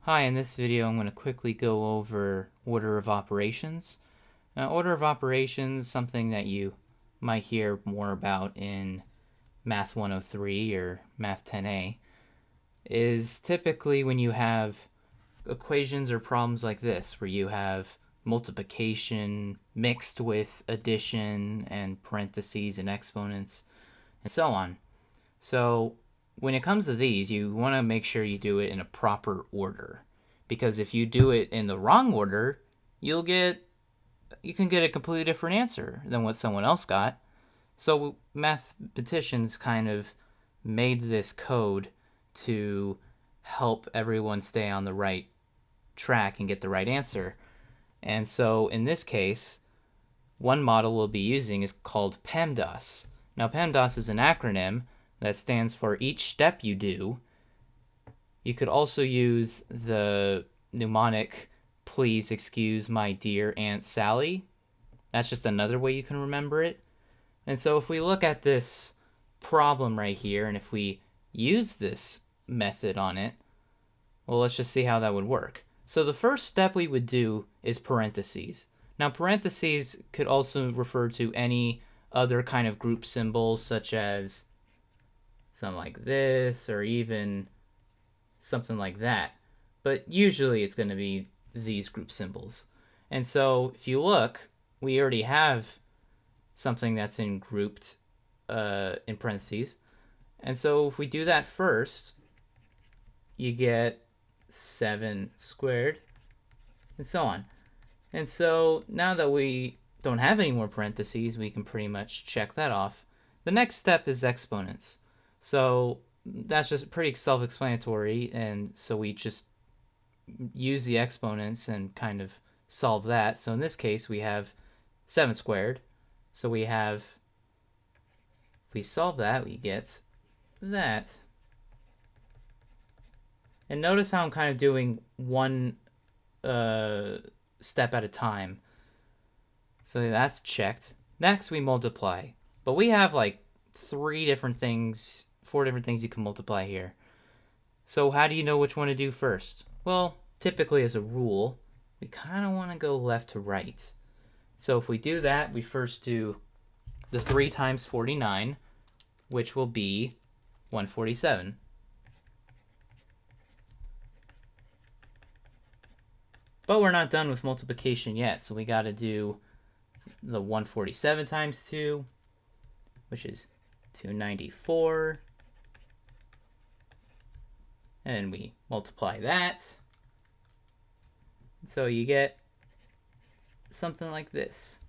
Hi, in this video I'm going to quickly go over order of operations. Now, order of operations, something that you might hear more about in Math 103 or Math 10a, is typically when you have equations or problems like this, where you have multiplication mixed with addition and parentheses and exponents and so on. So when it comes to these, you want to make sure you do it in a proper order, because if you do it in the wrong order, you can get a completely different answer than what someone else got. So mathematicians kind of made this code to help everyone stay on the right track and get the right answer. And so in this case, one model we'll be using is called PEMDAS. Now, PEMDAS is an acronym that stands for each step you do. You could also use the mnemonic, please excuse my dear Aunt Sally. That's just another way you can remember it. And so if we look at this problem right here, and if we use this method on it, well, let's just see how that would work. So the first step we would do is parentheses. Now, parentheses could also refer to any other kind of group symbol, such as something like this, or even something like that. But usually it's going to be these group symbols. And so if you look, we already have something that's in grouped in parentheses. And so if we do that first, you get 7 squared, and so on. And so now that we don't have any more parentheses, we can pretty much check that off. The next step is exponents. So that's just pretty self-explanatory, and so we just use the exponents and kind of solve that. So in this case, we have 7 squared. So we have, if we solve that, we get that. And notice how I'm kind of doing one step at a time. So that's checked. Next, we multiply. But we have like 4 different things you can multiply here. So how do you know which one to do first? Well, typically as a rule, we kind of want to go left to right. So if we do that, we first do the 3 times 49, which will be 147. But we're not done with multiplication yet, so we got to do the 147 times 2, which is 294. And we multiply that. So you get something like this.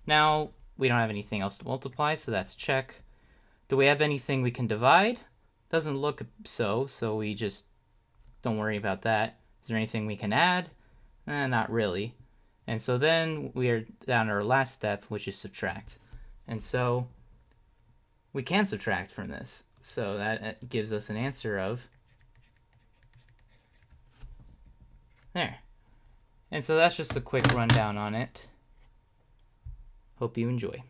Now, we don't have anything else to multiply, so that's check. Do we have anything we can divide? Doesn't look so we just don't worry about that. Is there anything we can add? Not really. And so then we are down to our last step, which is subtract. And so we can subtract from this. So that gives us an answer of there. And so that's just a quick rundown on it. Hope you enjoy.